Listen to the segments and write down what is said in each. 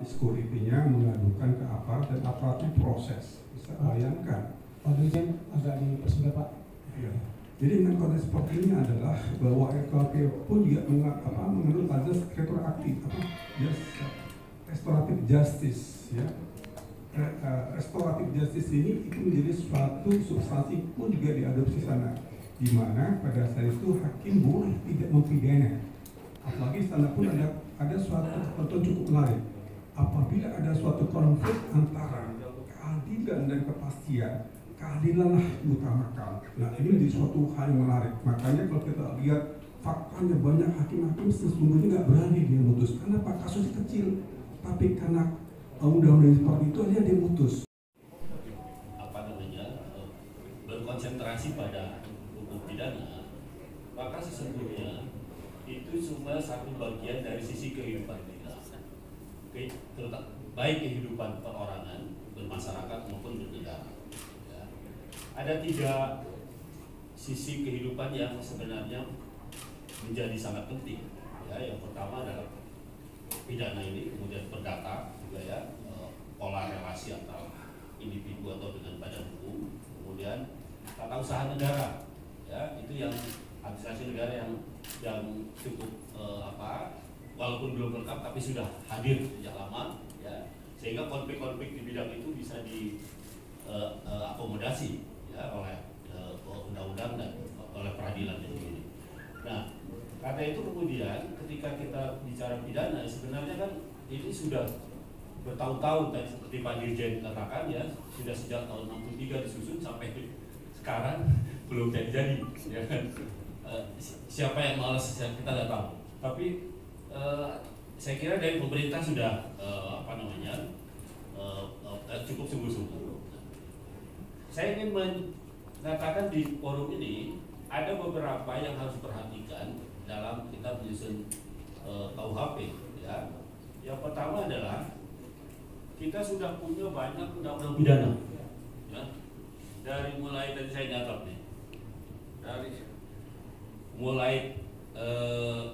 Sekuripinya mengadukan ke aparat dan aparat itu proses. Bisa bayangkan. Pak Dirjen agak dipersingkat Pak. Ya. Jadi dengan konteks seperti ini adalah bahwa RKUHP pun juga mengenut azas retroaktif, restoratif justice, ya. Restoratif justice ini itu menjadi suatu substansi pun juga diadopsi sana, di mana pada saat itu hakim boleh tidak mempidana. Apalagi sana pun ada suatu ketentuan cukup menarik. Apabila ada suatu konflik antara keadilan dan kepastian, keadilanlah diutamakan. Nah, ini menjadi suatu hal yang menarik. Makanya kalau kita lihat faktanya banyak hakim-hakim sesungguhnya nggak berani dia memutus. Kenapa? Kasus kecil, tapi karena undang-undang seperti itu dia memutus. Berkonsentrasi pada hukum pidana, maka sesungguhnya itu cuma satu bagian dari sisi kehidupan kita, baik kehidupan perorangan, bermasyarakat maupun bernegara. Ya. Ada 3 sisi kehidupan yang sebenarnya menjadi sangat penting. Ya, yang pertama adalah pidana ini, kemudian perdata juga ya, pola relasi antara individu atau dengan badan hukum, kemudian tata usaha negara, ya itu yang administrasi negara yang cukup walaupun belum lengkap tapi sudah hadir sejak lama, ya sehingga konflik-konflik di bidang itu bisa diakomodasi ya oleh undang-undang dan oleh peradilan sendiri. Nah, karena itu kemudian ketika kita bicara pidana sebenarnya kan ini sudah bertahun-tahun tadi seperti Pak Dirjen katakan ya, sudah sejak tahun 63 disusun sampai sekarang belum jadi ya kan. Siapa yang malas kita nggak tahu, tapi saya kira dari pemerintah sudah cukup sungguh-sungguh. Saya ingin mengatakan di forum ini ada beberapa yang harus diperhatikan dalam kita menyusun KUHP ya. Yang pertama adalah kita sudah punya banyak undang-undang pidana ya. Dari mulai tadi saya nyatat nih, dari mulai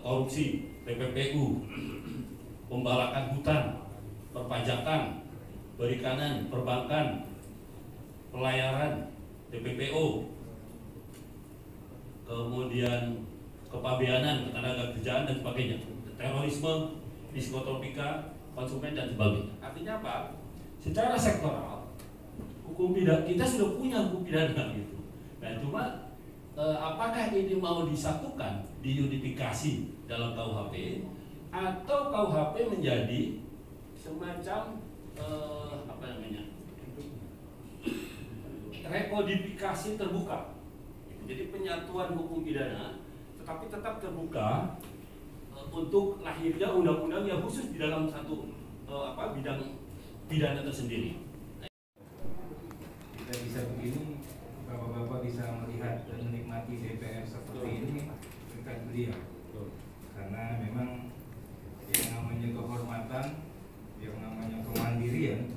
korupsi, TPPU, pembalakan hutan, perpajakan, perikanan, perbankan, pelayaran, TPPO, kemudian kepabeanan, ketenagakerjaan dan sebagainya, terorisme, psikotropika, konsumen dan sebagainya. Artinya apa? Secara sektoral hukum pidana kita sudah punya hukum pidana gitu. Nah, cuma apakah ini mau disatukan, diunifikasi dalam KUHP atau KUHP menjadi semacam rekodifikasi terbuka. Jadi penyatuan hukum pidana tetapi tetap terbuka untuk lahirnya undang-undang yang khusus di dalam satu bidang pidana tersendiri. Kita bisa begini, bapak-bapak bisa melihat dan menikmati DPR seperti ini dekat beliau. Karena memang yang namanya kehormatan, yang namanya kemandirian,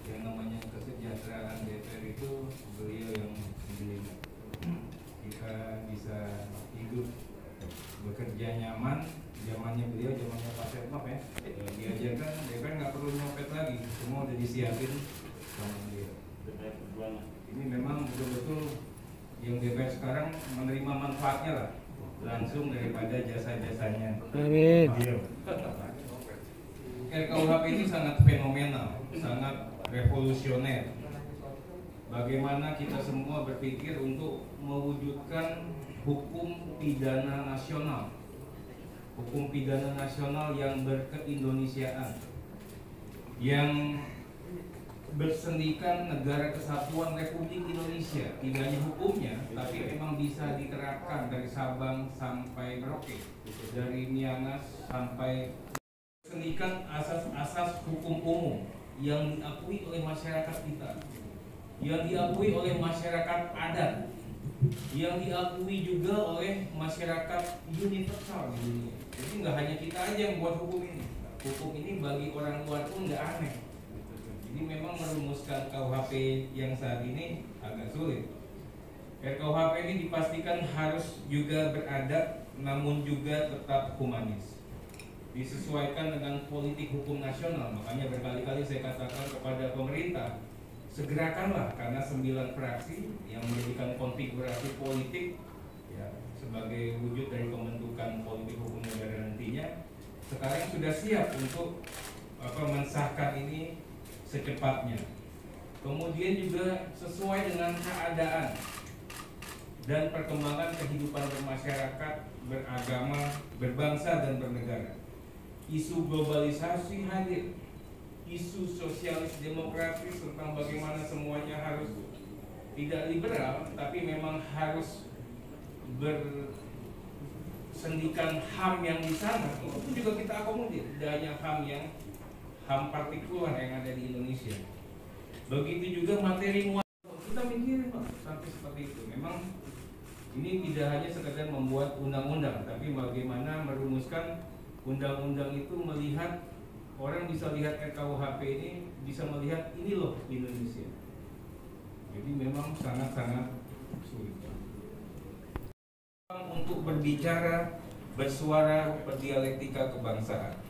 yang namanya kesejahteraan DPR itu beliau yang menjaga. Kita bisa hidup bekerja nyaman, zamannya beliau, zamannya Pak Setnov ya. Diajarkan DPR nggak perlu nyopet lagi, semua udah disiapin sama beliau. Ini memang betul-betul yang DPR sekarang menerima manfaatnya lah, langsung daripada jasa-jasanya. Amin. RKUHP ini sangat fenomenal, sangat revolusioner. Bagaimana kita semua berpikir untuk mewujudkan hukum pidana nasional, hukum pidana nasional yang berkeindonesiaan, yang bersendikan negara kesatuan Republik Indonesia. Tidak hanya hukumnya, tapi memang bisa diterapkan dari Sabang sampai Merauke, dari Miangas sampai bersendikan asas-asas hukum umum yang diakui oleh masyarakat kita, yang diakui oleh masyarakat adat, yang diakui juga oleh masyarakat universal di dunia. Jadi nggak hanya kita aja yang buat hukum ini. Hukum ini bagi orang luar pun nggak aneh. Jadi memang merumuskan KUHP yang saat ini agak sulit. RKUHP ini dipastikan harus juga beradab, namun juga tetap humanis. disesuaikan dengan politik hukum nasional. Makanya berkali-kali saya katakan kepada pemerintah, segerakanlah, karena 9 fraksi yang menjadikan konfigurasi politik ya, sebagai wujud dari pembentukan politik hukum negara nantinya, sekarang sudah siap untuk mensahkan ini secepatnya. Kemudian juga sesuai dengan keadaan dan perkembangan kehidupan bermasyarakat, beragama, berbangsa dan bernegara. Isu globalisasi hadir, isu sosialis demokratis tentang bagaimana semuanya harus tidak liberal, tapi memang harus bersendikan HAM yang di sana. Itu pun juga kita akomodir, tidak hanya HAM partikular yang ada di Indonesia. Begitu juga materi muatan, kita mikirin Pak sampai seperti itu. Memang ini tidak hanya sekedar membuat undang-undang, tapi bagaimana merumuskan undang-undang itu, melihat orang bisa lihat RKUHP ini, bisa melihat ini loh Indonesia. Jadi memang sangat-sangat sulit untuk berbicara, bersuara, berdialektika kebangsaan.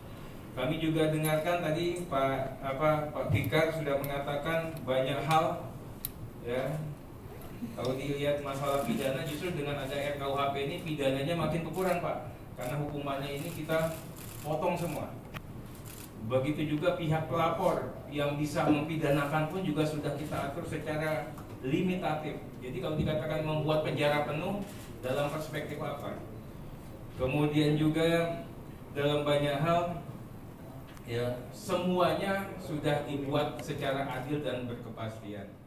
Kami juga dengarkan tadi Pak Fikar sudah mengatakan banyak hal ya. Kalau dilihat masalah pidana, justru dengan ada RKUHP ini pidananya makin berkurang Pak, karena hukumannya ini kita potong semua. Begitu juga pihak pelapor yang bisa mempidanakan pun juga sudah kita atur secara limitatif. Jadi kalau dikatakan membuat penjara penuh, dalam perspektif apa? Kemudian juga dalam banyak hal ya, semuanya sudah dibuat secara adil dan berkepastian.